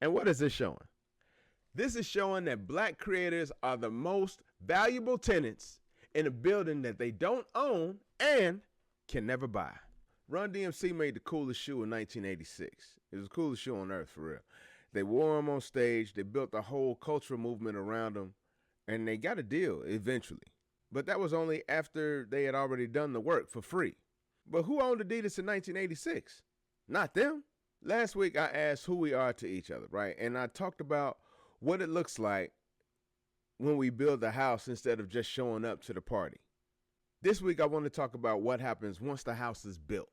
And what is this showing? This is showing that black creators are the most valuable tenants in a building that they don't own and can never buy. Run-DMC made the coolest shoe in 1986. It was the coolest shoe on earth, for real. They wore them on stage, they built a whole cultural movement around them, and they got a deal eventually. But that was only after they had already done the work for free. But who owned Adidas in 1986? Not them. Last week I asked who we are to each other, right? And I talked about what it looks like when we build a house instead of just showing up to the party. This week I want to talk about what happens once the house is built.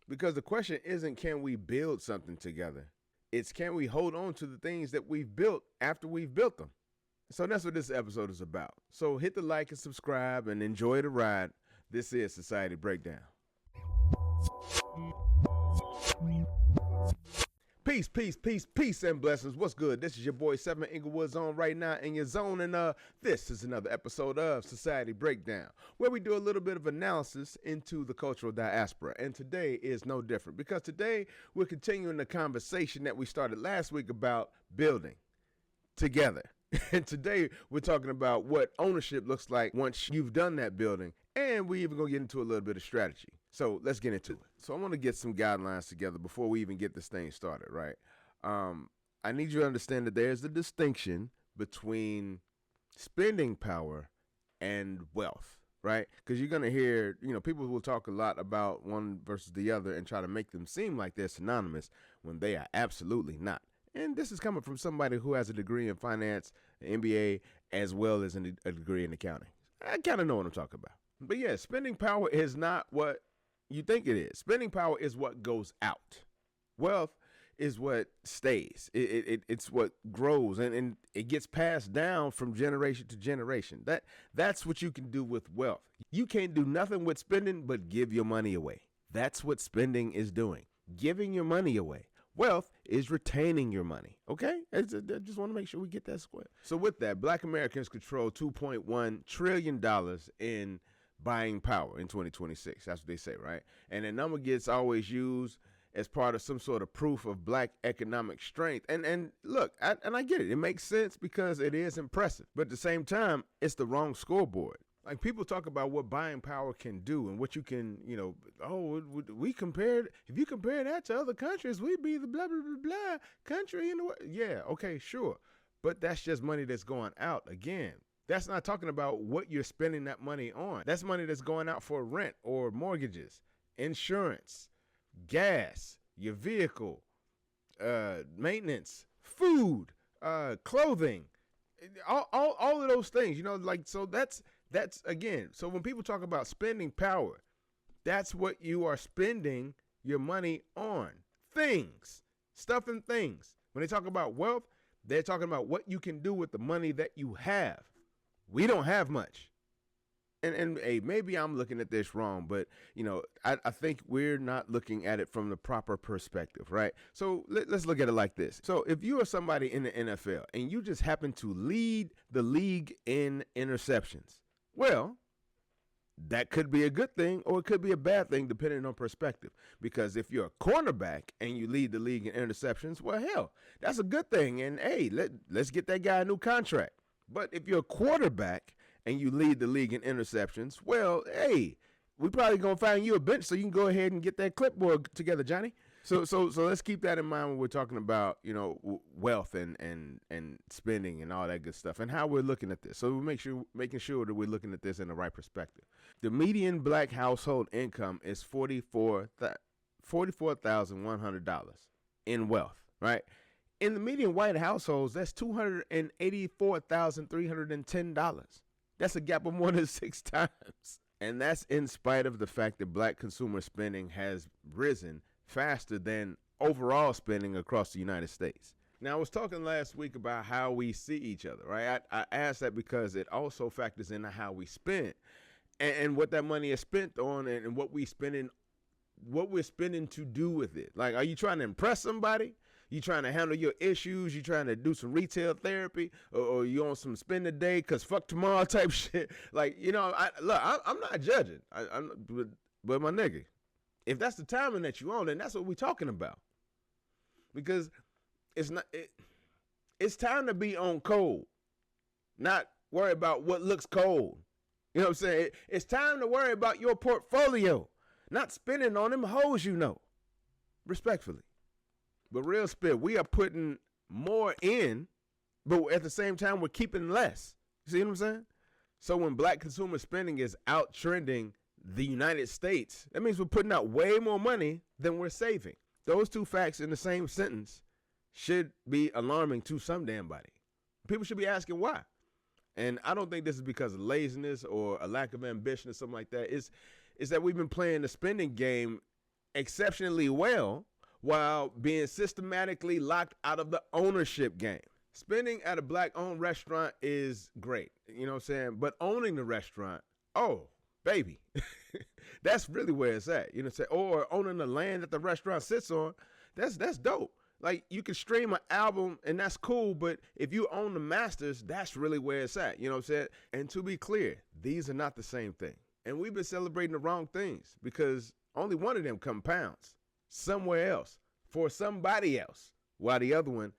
Because the question isn't can we build something together? It's can we hold on to the things that we've built after we've built them? So that's what this episode is about. So hit the like and subscribe and enjoy the ride. This is Society Breakdown. Peace, peace, peace, peace, and blessings. What's good? This is your boy 7 Inglewood's on right now in your zone, and this is another episode of Society Breakdown, where we do a little bit of analysis into the cultural diaspora. And today is no different, because today we're continuing the conversation that we started last week about building together. And today we're talking about what ownership looks like once you've done that building, and we even gonna get into a little bit of strategy. So let's get into it. So I want to get some guidelines together before we even get this thing started, right? I need you to understand that there's a distinction between spending power and wealth, right? Because you're gonna hear, people will talk a lot about one versus the other and try to make them seem like they're synonymous when they are absolutely not. And this is coming from somebody who has a degree in finance, an MBA, as well as a degree in accounting. I kind of know what I'm talking about. But yeah, spending power is not what you think it is. Spending power is what goes out. Wealth is what stays. It's what grows, and it gets passed down from generation to generation. That's what you can do with wealth. You can't do nothing with spending but give your money away. That's what spending is doing, giving your money away. Wealth is retaining your money, okay? I just want to make sure we get that square. So with that, black Americans control $2.1 trillion in buying power in 2026. That's what they say, right? And the number gets always used as part of some sort of proof of black economic strength. And look, I get it. It makes sense because it is impressive. But at the same time, it's the wrong scoreboard. Like, people talk about what buying power can do and what you can, if you compare that to other countries, we'd be the blah, blah, blah, blah country in the world. Yeah, okay, sure. But that's just money that's going out. Again, that's not talking about what you're spending that money on. That's money that's going out for rent or mortgages, insurance, gas, your vehicle, maintenance, food, clothing, all of those things, so that's again. So when people talk about spending power, that's what you are spending your money on. Things, stuff and things. When they talk about wealth, they're talking about what you can do with the money that you have. We don't have much. And hey, maybe I'm looking at this wrong, but I think we're not looking at it from the proper perspective, right? So let's look at it like this. So if you are somebody in the NFL and you just happen to lead the league in interceptions, well, that could be a good thing or it could be a bad thing depending on perspective. Because if you're a cornerback and you lead the league in interceptions, well, hell, that's a good thing. And hey, let's get that guy a new contract. But if you're a quarterback and you lead the league in interceptions, well, hey, we probably gonna find you a bench so you can go ahead and get that clipboard together, Johnny. So let's keep that in mind when we're talking about wealth and spending and all that good stuff and how we're looking at this. So we're making sure that we're looking at this in the right perspective. The median black household income is $44,100 in wealth, right? In the median white households, that's $284,310. That's a gap of more than 6 times. And that's in spite of the fact that black consumer spending has risen faster than overall spending across the United States. Now, I was talking last week about how we see each other, right? I asked that because it also factors into how we spend and what that money is spent on and what we're spending to do with it. Like, are you trying to impress somebody? You trying to handle your issues? You trying to do some retail therapy, or you on some spend a day cause fuck tomorrow type shit? Like, I'm not judging. But my nigga, if that's the timing that you on, then that's what we're talking about. Because It's not. It's time to be on cold, not worry about what looks cold. You know what I'm saying? It's time to worry about your portfolio, not spending on them hoes, respectfully. But real spit, we are putting more in, but at the same time, we're keeping less. You see what I'm saying? So when black consumer spending is out trending the United States, that means we're putting out way more money than we're saving. Those two facts in the same sentence should be alarming to some damn body. People should be asking why. And I don't think this is because of laziness or a lack of ambition or something like that. It's that we've been playing the spending game exceptionally well while being systematically locked out of the ownership game. Spending at a black-owned restaurant is great, you know what I'm saying? But owning the restaurant, oh, baby, that's really where it's at, you know what I'm saying? Or owning the land that the restaurant sits on, that's dope. Like, you can stream an album, and that's cool, but if you own the masters, that's really where it's at, you know what I'm saying? And to be clear, these are not the same thing. And we've been celebrating the wrong things because only one of them compounds somewhere else for somebody else, while the other one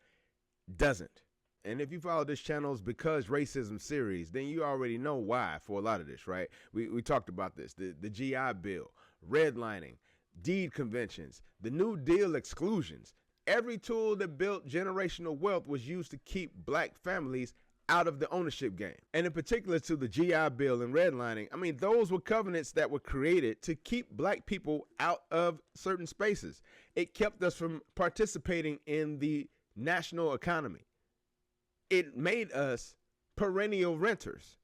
doesn't. And if you follow this channel's Because Racism series, then you already know why for a lot of this, right? We talked about this, the GI Bill, redlining, deed conventions, the New Deal exclusions. Every tool that built generational wealth was used to keep black families out of the ownership game. And in particular to the GI Bill and redlining, I mean, those were covenants that were created to keep black people out of certain spaces. It kept us from participating in the national economy. It made us perennial renters.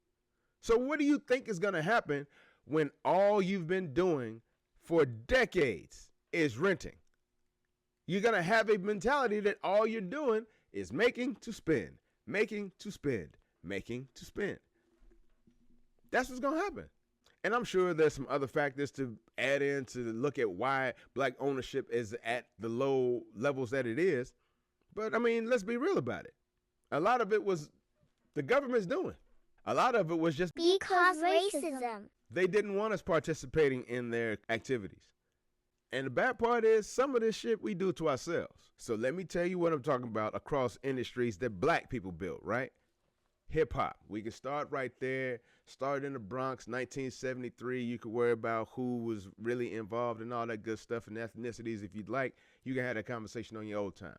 So what do you think is going to happen when all you've been doing for decades is renting? You're going to have a mentality that all you're doing is making to spend, making to spend, making to spend. That's what's going to happen. And I'm sure there's some other factors to add in to look at why black ownership is at the low levels that it is. But I mean, let's be real about it. A lot of it was the government's doing. A lot of it was just because racism. They didn't want us participating in their activities. And the bad part is some of this shit we do to ourselves. So let me tell you what I'm talking about across industries that black people built, right? Hip hop. We can start right there. Start in the Bronx, 1973. You could worry about who was really involved in all that good stuff and ethnicities if you'd like. You can have that conversation on your old time.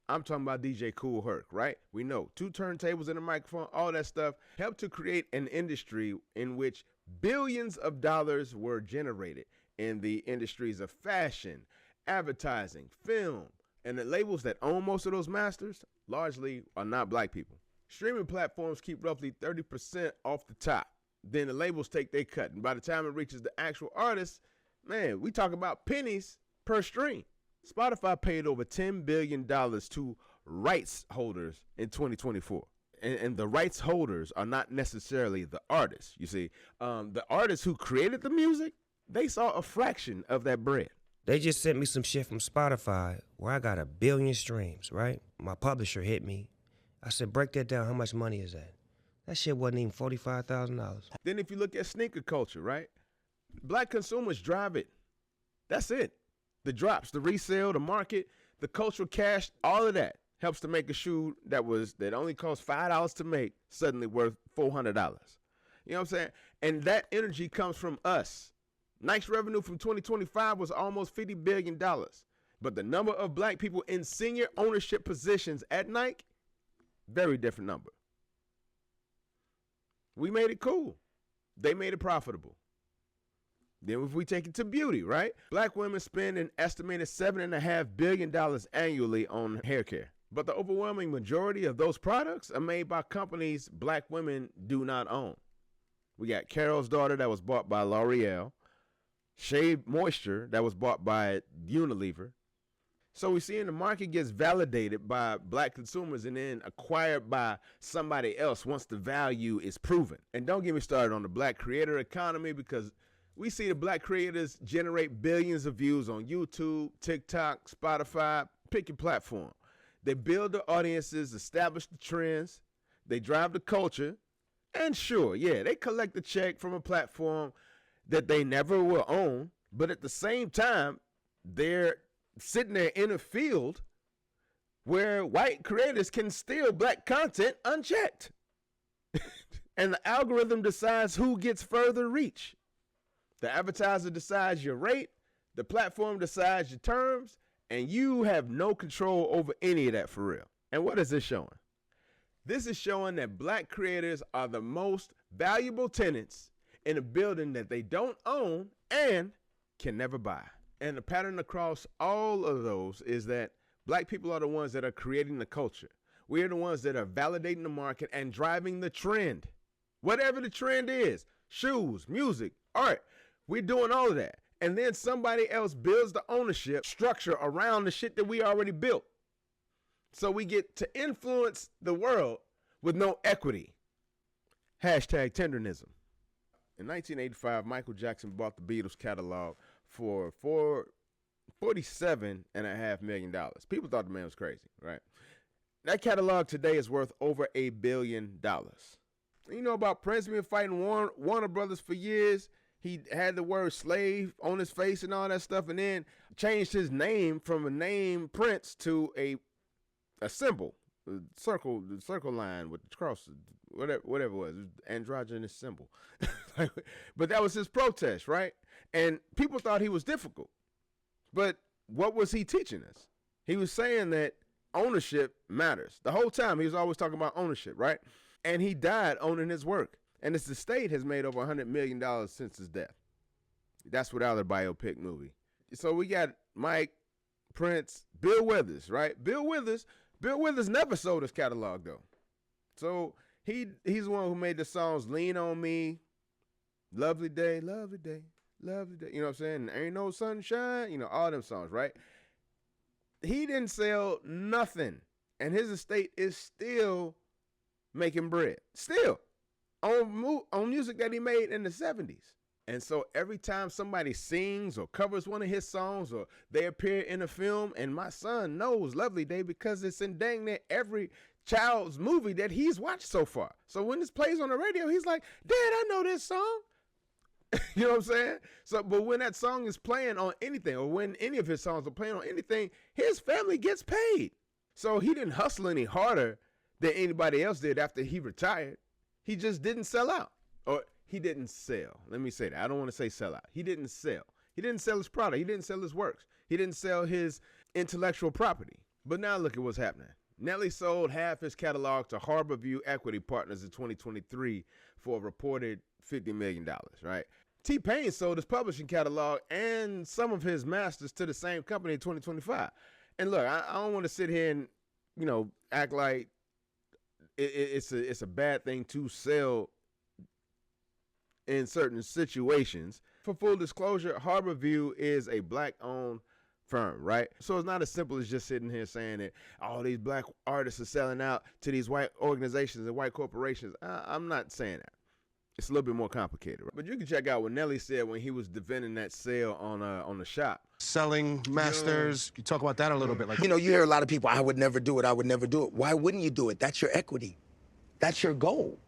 I'm talking about DJ Kool Herc, right? We know 2 turntables and a microphone, all that stuff helped to create an industry in which billions of dollars were generated in the industries of fashion, advertising, film, and the labels that own most of those masters largely are not black people. Streaming platforms keep roughly 30% off the top. Then the labels take their cut. And by the time it reaches the actual artist, man, we talk about pennies per stream. Spotify paid over $10 billion to rights holders in 2024. And the rights holders are not necessarily the artists. You see, the artists who created the music, they saw a fraction of that bread. They just sent me some shit from Spotify where I got 1 billion streams, right? My publisher hit me. I said, break that down. How much money is that? That shit wasn't even $45,000. Then if you look at sneaker culture, right? Black consumers drive it. That's it. The drops, the resale, the market, the cultural cash, all of that helps to make a shoe that only cost $5 to make suddenly worth $400. You know what I'm saying? And that energy comes from us. Nike's revenue from 2025 was almost $50 billion. But the number of black people in senior ownership positions at Nike, very different number. We made it cool. They made it profitable. Then if we take it to beauty, right? Black women spend an estimated $7.5 billion annually on hair care. But the overwhelming majority of those products are made by companies black women do not own. We got Carol's Daughter that was bought by L'Oreal. Shea Moisture that was bought by Unilever. So we see in the market gets validated by black consumers and then acquired by somebody else once the value is proven. And don't get me started on the black creator economy because we see the black creators generate billions of views on YouTube, TikTok, Spotify, pick your platform. They build the audiences, establish the trends, they drive the culture, and sure, yeah, they collect the check from a platform that they never will own, but at the same time, they're sitting there in a field where white creators can steal black content unchecked. And the algorithm decides who gets further reach. The advertiser decides your rate, the platform decides your terms, and you have no control over any of that for real. And what is this showing? This is showing that black creators are the most valuable tenants in a building that they don't own and can never buy. And the pattern across all of those is that black people are the ones that are creating the culture. We are the ones that are validating the market and driving the trend. Whatever the trend is, shoes, music, art, we're doing all of that. And then somebody else builds the ownership structure around the shit that we already built. So we get to influence the world with no equity. Hashtag tendernism. In 1985, Michael Jackson bought the Beatles catalog for $47.5 million. People thought the man was crazy, right? That catalog today is worth over $1 billion. You know about Prince been fighting Warner Brothers for years. He had the word slave on his face and all that stuff, and then changed his name from a name Prince to a symbol, the circle line with the cross, whatever it was androgynous symbol. But that was his protest, right? And people thought he was difficult. But what was he teaching us? He was saying that ownership matters. The whole time he was always talking about ownership, right? And he died owning his work. And his estate has made over $100 million since his death. That's without a biopic movie. So we got Mike, Prince, Bill Withers, right? Bill Withers never sold his catalog though. So he's the one who made the songs Lean on Me, Lovely Day, Lovely Day, Lovely Day. You know what I'm saying? Ain't No Sunshine, all them songs, right? He didn't sell nothing. And his estate is still making bread. Still. On music that he made in the 70s. And so every time somebody sings or covers one of his songs or they appear in a film, and my son knows Lovely Day because it's in dang near every child's movie that he's watched so far. So when this plays on the radio, he's like, Dad, I know this song. You know what I'm saying? So, but when that song is playing on anything, or when any of his songs are playing on anything, his family gets paid. So he didn't hustle any harder than anybody else did after he retired. He just didn't sell out. Or he didn't sell. Let me say that. I don't want to say sell out. He didn't sell. He didn't sell his product. He didn't sell his works. He didn't sell his intellectual property. But now look at what's happening. Nelly sold half his catalog to Harborview Equity Partners in 2023 for a reported $50 million, right? T-Pain sold his publishing catalog and some of his masters to the same company in 2025. And look, I don't want to sit here and, act like it's a bad thing to sell in certain situations. For full disclosure, Harborview is a black-owned firm, right? So it's not as simple as just sitting here saying that all these black artists are selling out to these white organizations and white corporations. I'm not saying that. It's a little bit more complicated, right? But you can check out what Nelly said when he was defending that sale on the shop. Selling masters. You talk about that a little bit. You hear a lot of people, I would never do it. I would never do it. Why wouldn't you do it? That's your equity. That's your goal.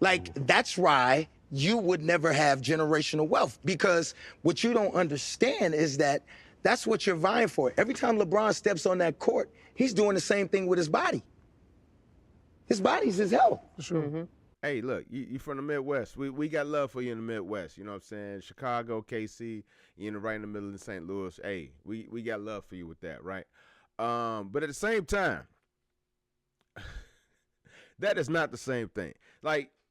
That's why you would never have generational wealth, because what you don't understand is that that's what you're vying for. Every time LeBron steps on that court, he's doing the same thing with his body. His body's his health. Sure. Mm-hmm. Hey, look, you from the Midwest. We got love for you in the Midwest. You know what I'm saying? Chicago, KC, right in the middle of St. Louis. Hey, we got love for you with that, right? But at the same time, that is not the same thing.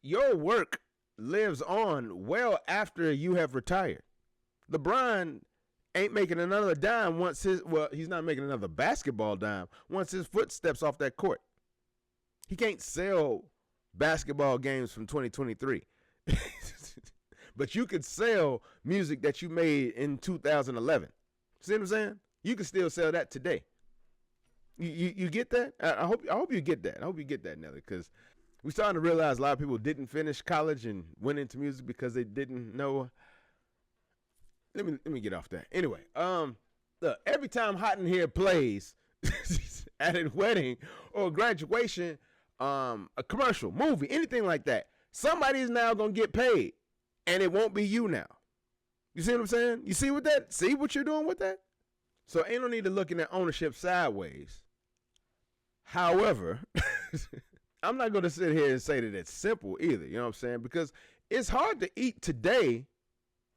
Your work lives on well after you have retired. LeBron ain't making another dime he's not making another basketball dime once his foot steps off that court. He can't sell basketball games from 2023. But you could sell music that you made in 2011. See what I'm saying? You can still sell that today. You get that? I hope you get that. I hope you get that, Nelly, because we're starting to realize a lot of people didn't finish college and went into music because they didn't know. Let me get off that. Anyway, look, every time Hot in Here plays at a wedding or graduation, a commercial, movie, anything like that, somebody's now gonna get paid, and it won't be you now. You see what I'm saying? You see what you're doing with that? So ain't no need to looking at ownership sideways. However, I'm not going to sit here and say that it's simple either. You know what I'm saying? Because it's hard to eat today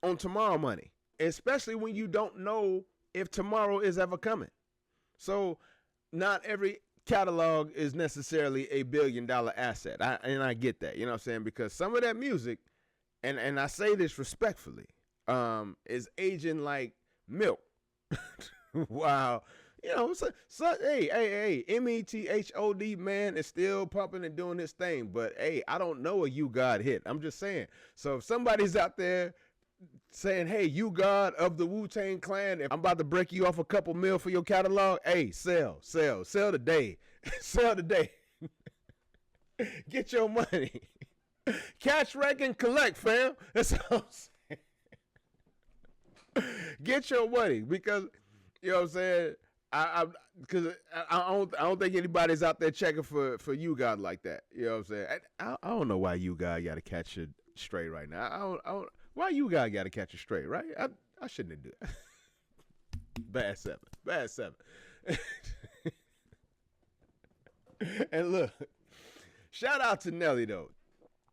on tomorrow money, especially when you don't know if tomorrow is ever coming. So not every catalog is necessarily a $1 billion asset. And I get that, you know what I'm saying? Because some of that music, and I say this respectfully, is aging like milk. Wow. You know, hey, METHOD man is still pumping and doing his thing. But hey, I don't know a You God hit. I'm just saying. So if somebody's out there saying, hey, You God of the Wu-Tang Clan, if I'm about to break you off a couple mil for your catalog, hey, sell today. Sell today. Get your money. Catch, rank, and collect, fam. That's all I'm saying. Get your money, because, you know what I'm saying, because I don't think anybody's out there checking for You God like that. You know what I'm saying? I don't know why You God got to catch it straight right now. I don't why You God got to catch it straight, right? I shouldn't have do it. Bad seven. And look, shout out to Nelly though,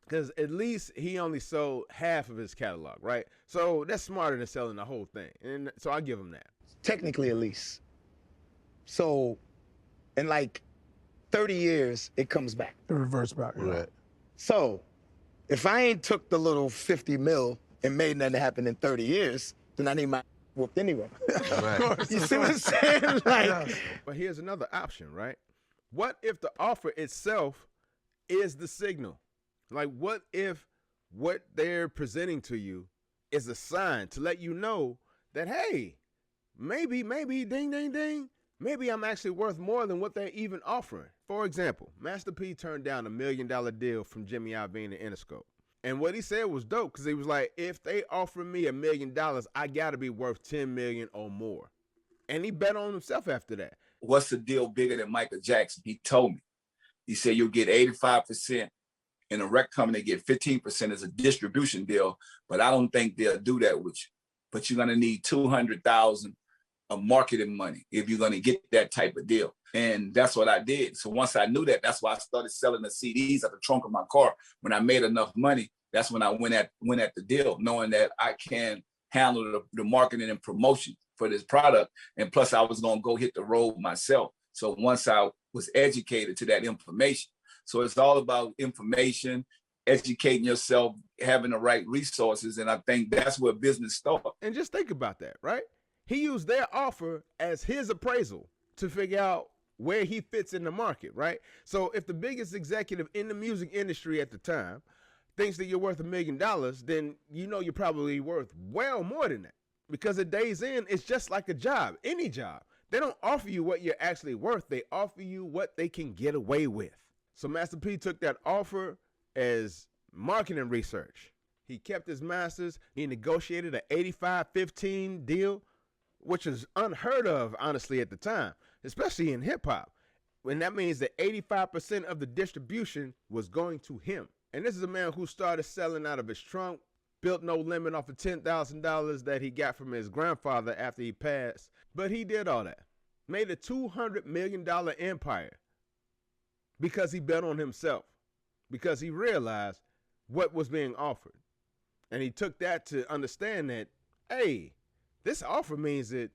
because at least he only sold half of his catalog, right? So that's smarter than selling the whole thing, and so I give him that. Technically, at least. So, in like 30 years, it comes back. It reverts back. Right. So, if I ain't took the little 50 mil and made nothing happen in 30 years, then I need my whooped anyway. Right. You see what I'm saying? Like, but here's another option, right? What if the offer itself is the signal? Like, what if what they're presenting to you is a sign to let you know that, hey, maybe, ding, ding, ding, maybe I'm actually worth more than what they're even offering. For example, Master P turned down $1 million deal from Jimmy Iovine and Interscope. And what he said was dope, because he was like, if they offer me $1 million, I got to be worth $10 million or more. And he bet on himself after that. What's the deal bigger than Michael Jackson? He told me. He said, you'll get 85%. In a rec company, get 15% as a distribution deal, but I don't think they'll do that with you. But you're going to need $200,000 of marketing money if you're going to get that type of deal. And that's what I did. So once I knew that, that's why I started selling the CDs at the trunk of my car. When I made enough money, that's when I went at the deal, knowing that I can handle the marketing and promotion for this product. And plus I was going to go hit the road myself. So once I was educated to that information, so it's all about information, educating yourself, having the right resources. And I think that's where business starts. And just think about that, right? He used their offer as his appraisal to figure out where he fits in the market, right? So if the biggest executive in the music industry at the time thinks that you're worth $1 million, then you know you're probably worth well more than that. Because at day's end, it's just like a job, any job. They don't offer you what you're actually worth. They offer you what they can get away with. So Master P took that offer as marketing research. He kept his masters. He negotiated an 85-15 deal, which was unheard of, honestly, at the time, especially in hip hop. And that means that 85% of the distribution was going to him. And this is a man who started selling out of his trunk, built No Limit off of $10,000 that he got from his grandfather after he passed. But he did all that. Made a $200 million empire. Because he bet on himself, because he realized what was being offered. And he took that to understand that, hey, this offer means that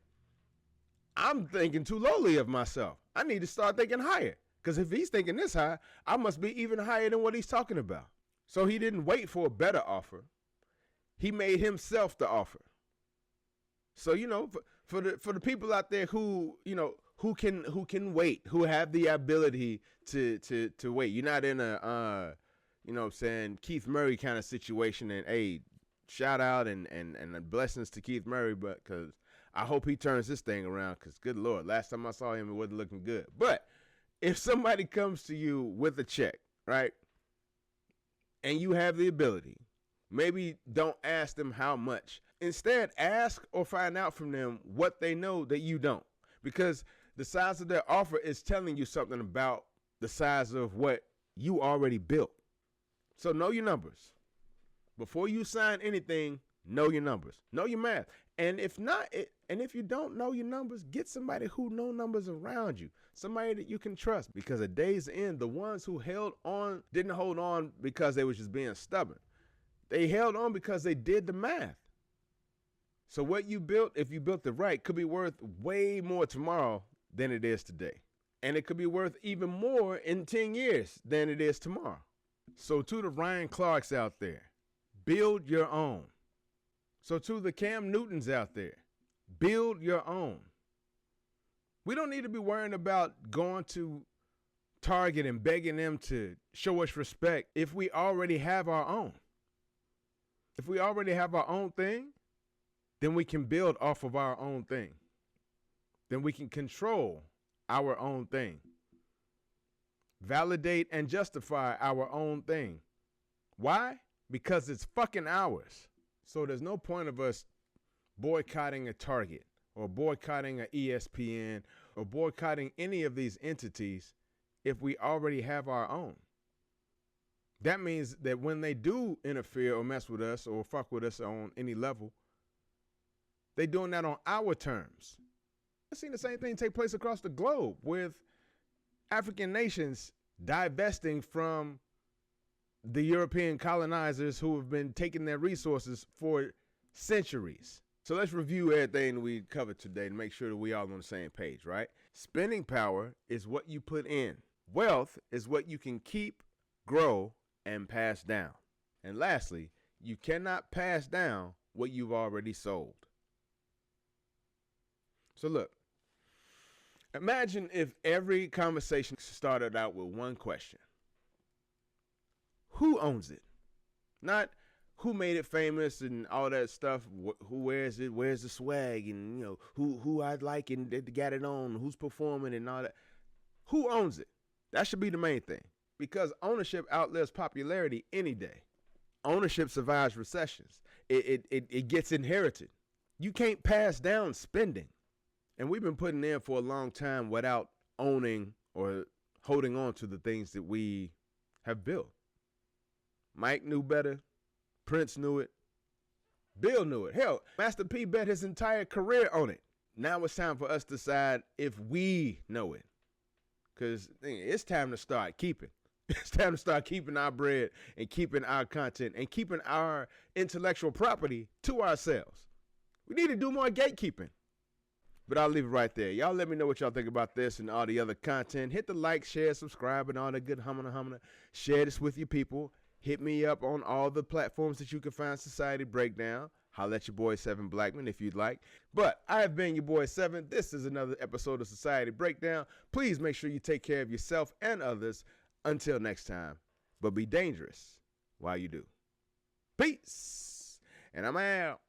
I'm thinking too lowly of myself. I need to start thinking higher, because if he's thinking this high, I must be even higher than what he's talking about. So he didn't wait for a better offer. He made himself the offer. So, you know, for the people out there who, you know, who can wait, who have the ability to wait. You're not in a, you know what I'm saying, Keith Murray kind of situation. And, hey, shout out and blessings to Keith Murray, but because I hope he turns this thing around, because good Lord, last time I saw him, it wasn't looking good. But if somebody comes to you with a check, right, and you have the ability, maybe don't ask them how much. Instead, ask or find out from them what they know that you don't. Because the size of their offer is telling you something about the size of what you already built. So know your numbers. Before you sign anything, know your numbers. Know your math. And if not, and if you don't know your numbers, get somebody who know numbers around you, somebody that you can trust. Because at day's end, the ones who held on didn't hold on because they was just being stubborn. They held on because they did the math. So what you built, if you built it right, could be worth way more tomorrow than it is today. And it could be worth even more in 10 years than it is tomorrow. So to the Ryan Clarks out there, build your own. So to the Cam Newtons out there, build your own. We don't need to be worrying about going to Target and begging them to show us respect if we already have our own. If we already have our own thing, then we can build off of our own thing. Then we can control our own thing. Validate and justify our own thing. Why? Because it's fucking ours. So there's no point of us boycotting a Target or boycotting an ESPN or boycotting any of these entities if we already have our own. That means that when they do interfere or mess with us or fuck with us on any level, they're doing that on our terms. I've seen the same thing take place across the globe with African nations divesting from the European colonizers who have been taking their resources for centuries. So let's review everything we covered today to make sure that we all on the same page, right? Spending power is what you put in. Wealth is what you can keep, grow, and pass down. And lastly, you cannot pass down what you've already sold. So look, imagine if every conversation started out with one question. Who owns it? Not who made it famous and all that stuff. Who wears it? Where's the swag? And you know who I'd like and got it on. Who's performing and all that. Who owns it? That should be the main thing. Because ownership outlives popularity any day. Ownership survives recessions. It gets inherited. You can't pass down spending. And we've been putting in for a long time without owning or holding on to the things that we have built. Mike knew better. Prince knew it. Bill knew it. Hell, Master P bet his entire career on it. Now it's time for us to decide if we know it. Because it's time to start keeping. It's time to start keeping our bread and keeping our content and keeping our intellectual property to ourselves. We need to do more gatekeeping. But I'll leave it right there. Y'all let me know what y'all think about this and all the other content. Hit the like, share, subscribe, and all that good humana. Share this with your people. Hit me up on all the platforms that you can find Society Breakdown. Holla at your boy 7 Blackman if you'd like. But I have been your boy 7. This is another episode of Society Breakdown. Please make sure you take care of yourself and others. Until next time, but be dangerous while you do. Peace. And I'm out.